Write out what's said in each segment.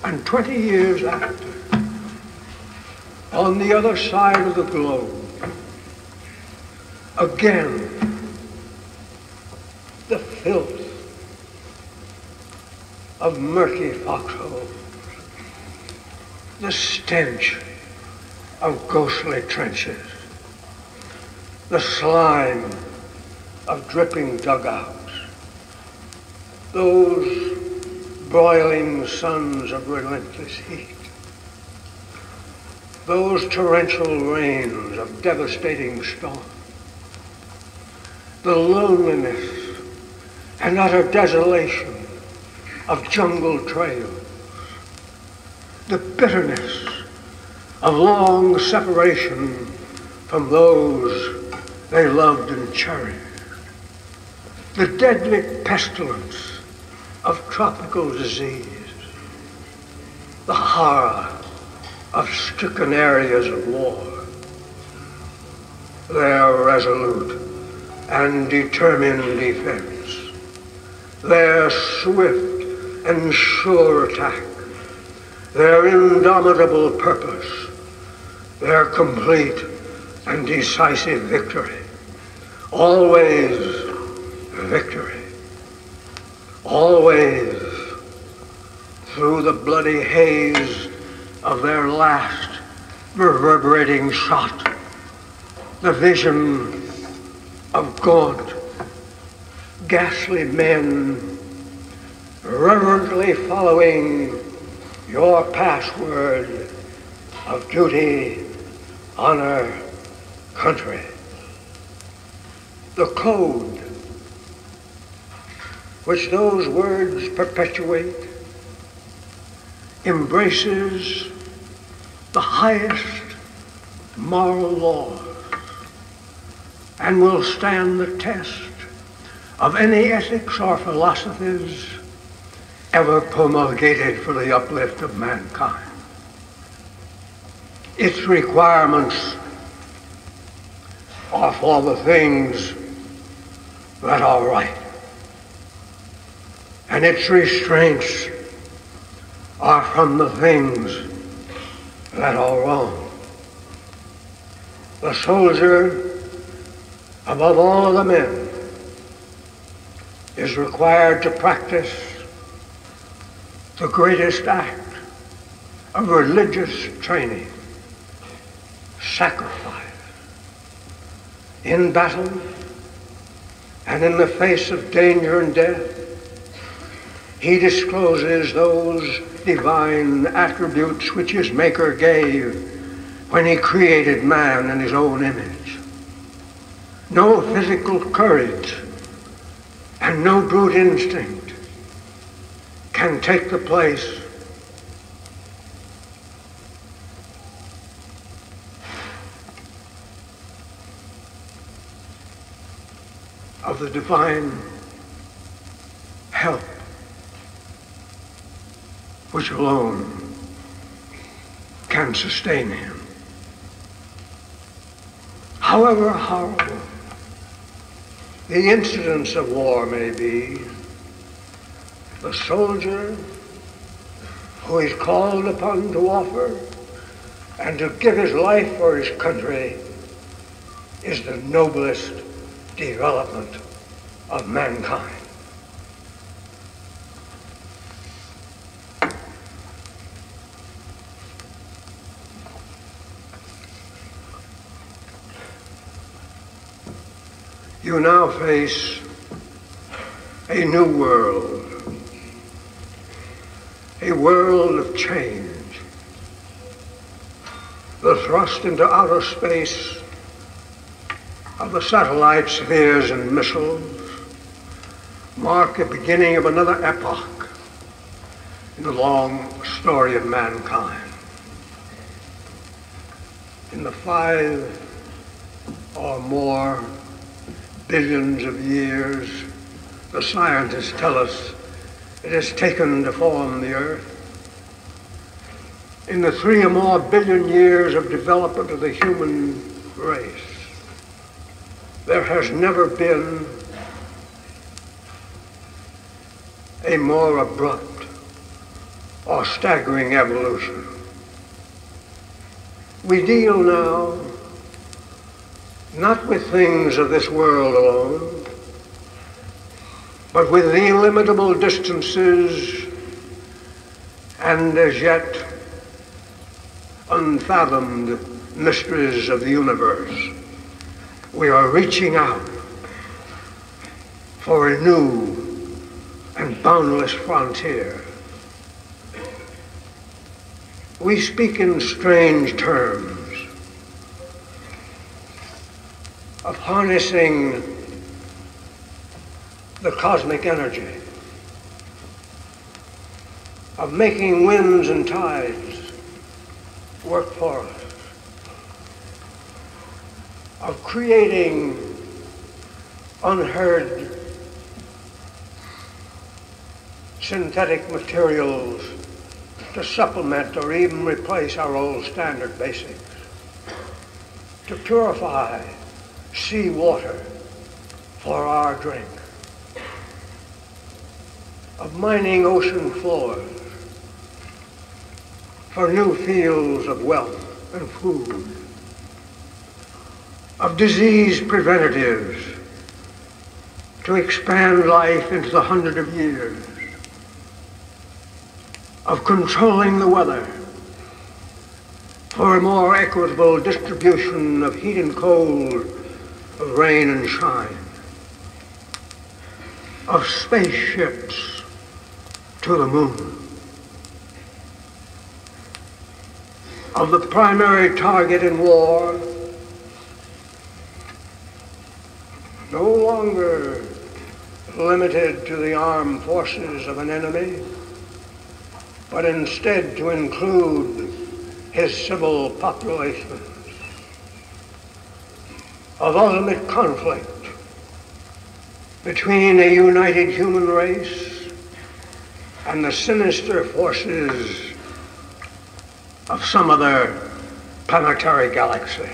And 20 years after, on the other side of the globe, again, the filth of murky foxholes, the stench of ghostly trenches, the slime of dripping dugouts, those broiling suns of relentless heat, those torrential rains of devastating storm, the loneliness and utter desolation of jungle trails, the bitterness of long separation from those they loved and cherished, the deadly pestilence of tropical disease, the horror of stricken areas of war, their resolute and determined defense, their swift and sure attack, their indomitable purpose, their complete and decisive victory, always victory, always through the bloody haze of their last reverberating shot, the vision of gaunt, ghastly men reverently following your password of duty, honor, country. The code which those words perpetuate embraces the highest moral laws and will stand the test of any ethics or philosophies ever promulgated for the uplift of mankind. Its requirements are for the things that are right, and its restraints are from the things that are wrong. The soldier, above all other men, is required to practice the greatest act of religious training, sacrifice. In battle and in the face of danger and death, he discloses those divine attributes which his Maker gave when he created man in his own image. No physical courage and no brute instinct can take the place of the divine help which alone can sustain him. However horrible the incidents of war may be, the soldier who is called upon to offer and to give his life for his country is the noblest development of mankind. You now face a new world, a world of change. The thrust into outer space of the satellite spheres and missiles mark the beginning of another epoch in the long story of mankind. In the 5 or more billions of years the scientists tell us it has taken to form the Earth, in the 3 or more billion years of development of the human race, there has never been a more abrupt or staggering evolution. We deal now not with things of this world alone, but with the illimitable distances and as yet unfathomed mysteries of the universe. We are reaching out for a new and boundless frontier. We speak in strange terms of harnessing the cosmic energy, of making winds and tides work for us, of creating unheard synthetic materials to supplement or even replace our old standard basics, to purify seawater for our drink, of mining ocean floors for new fields of wealth and food, of disease preventatives to expand life into the 100 of years, of controlling the weather for a more equitable distribution of heat and cold, of rain and shine, of spaceships to the moon, of the primary target in war no longer limited to the armed forces of an enemy, but instead to include his civil populations, of ultimate conflict between a united human race and the sinister forces of some other planetary galaxy,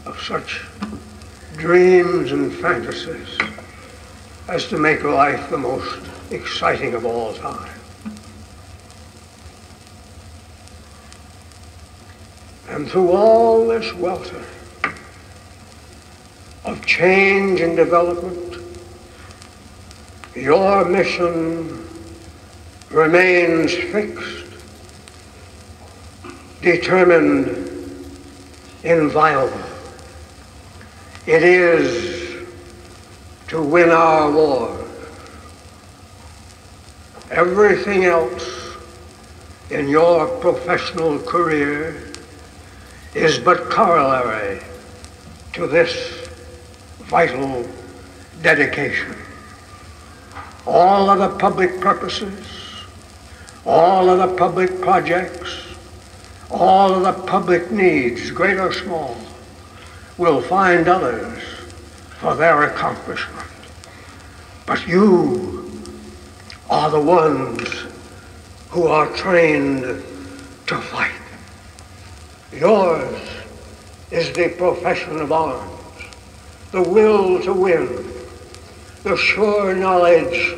of such dreams and fantasies as to make life the most exciting of all time. And through all this welter of change and development, your mission remains fixed, determined, inviolable. It is to win our wars. Everything else in your professional career is but corollary to this vital dedication. All of the public purposes, all of the public projects, all of the public needs, great or small, will find others for their accomplishment. But you are the ones who are trained to fight. Yours is the profession of arms, the will to win, the sure knowledge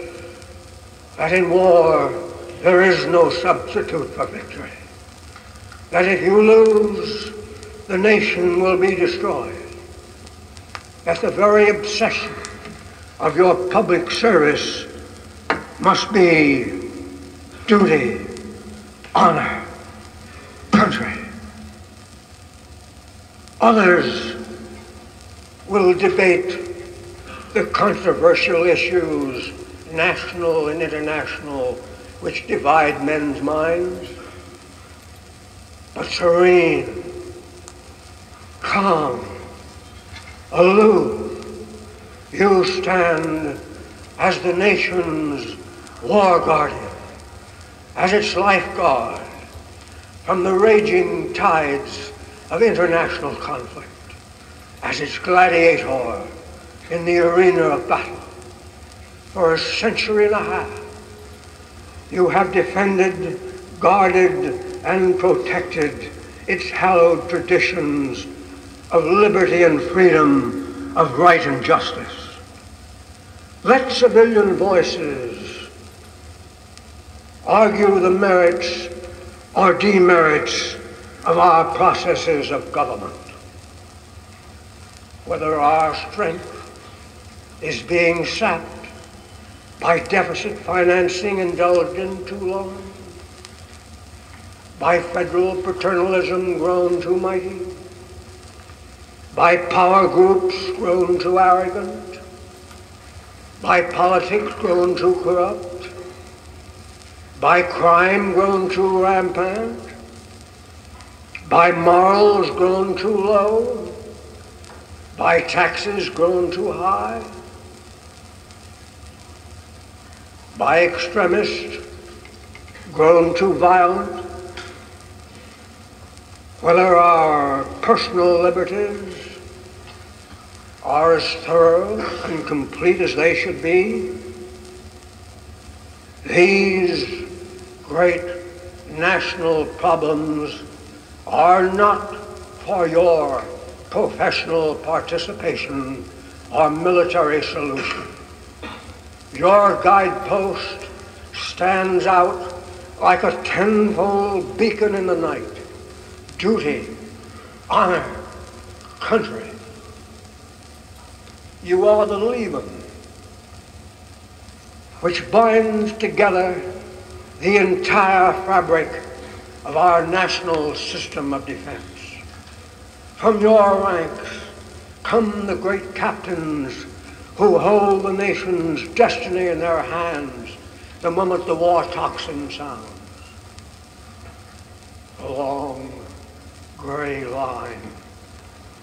that in war there is no substitute for victory, that if you lose, the nation will be destroyed, that the very obsession of your public service must be duty, honor, country. Others will debate the controversial issues, national and international, which divide men's minds. But serene, calm, aloof, you stand as the nation's war guardian, as its lifeguard from the raging tides of international conflict, as its gladiator in the arena of battle. For a century and a half, you have defended, guarded, and protected its hallowed traditions of liberty and freedom, of right and justice. Let civilian voices argue the merits or demerits of our processes of government, whether our strength is being sapped by deficit financing indulged in too long, by federal paternalism grown too mighty, by power groups grown too arrogant, by politics grown too corrupt, by crime grown too rampant, by morals grown too low, by taxes grown too high, by extremists grown too violent, whether our personal liberties are as thorough and complete as they should be, these great national problems are not for your professional participation or military solution. Your guidepost stands out like a tenfold beacon in the night. Duty, honor, country. You are the leaven which binds together the entire fabric of our national system of defense. From your ranks come the great captains who hold the nation's destiny in their hands the moment the war tocsin sounds. The long gray line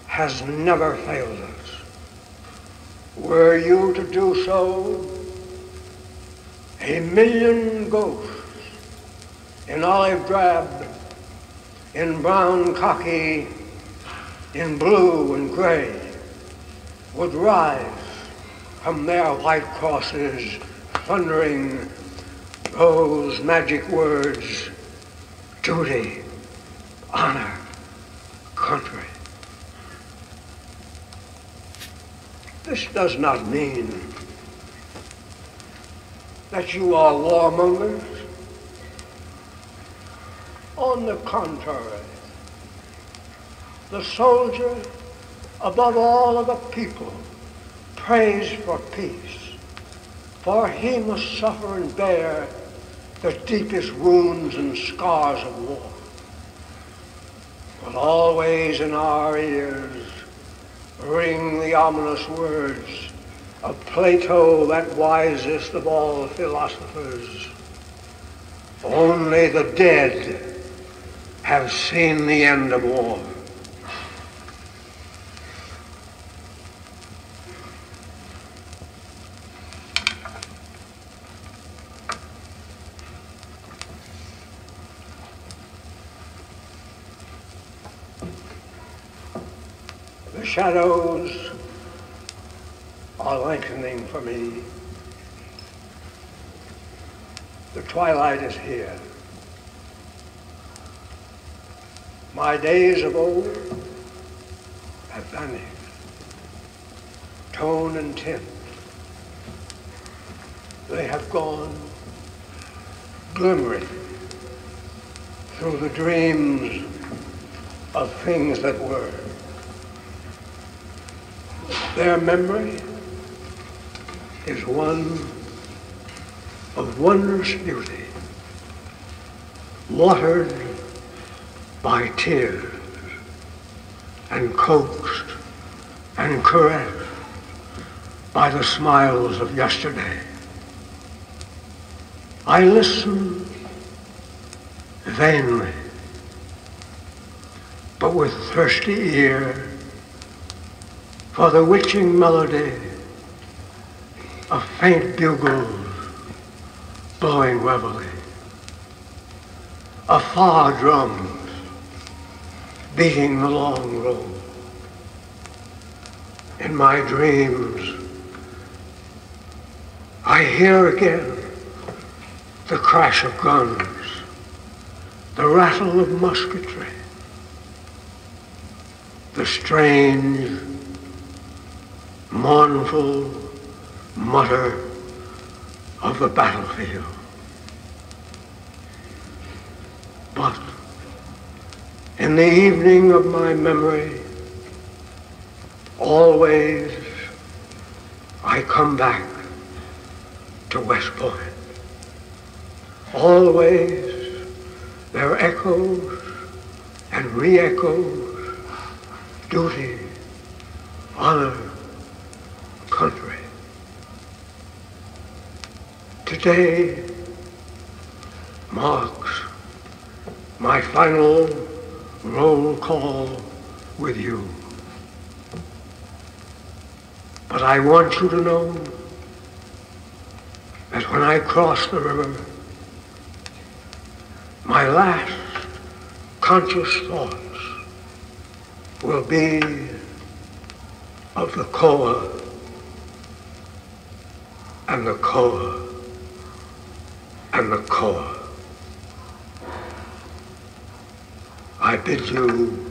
has never failed us. Were you to do so, a million ghosts in olive drab, in brown khaki, in blue and gray would rise from their white crosses, thundering those magic words: duty, honor, country. This does not mean that you are warmongers. On the contrary, the soldier, above all of the people, prays for peace, for he must suffer and bear the deepest wounds and scars of war. But always in our ears ring the ominous words of Plato, that wisest of all philosophers: only the dead have seen the end of war. The shadows are lengthening for me. The twilight is here. My days of old have vanished. Tone and tint, they have gone glimmering through the dreams of things that were. Their memory is one of wondrous beauty, watered by tears and coaxed and caressed by the smiles of yesterday. I listen vainly, but with thirsty ear, for the witching melody of faint bugles blowing reveille, of far drums beating the long roll. In my dreams, I hear again the crash of guns, the rattle of musketry, the strange, mournful mutter of the battlefield. But in the evening of my memory, always I come back to West Point. Always there echoes and re-echoes duty, honor, country. Today marks my final roll call with you. But I want you to know that when I cross the river, my last conscious thoughts will be of the Corps and the Corps and the Corps. I bid you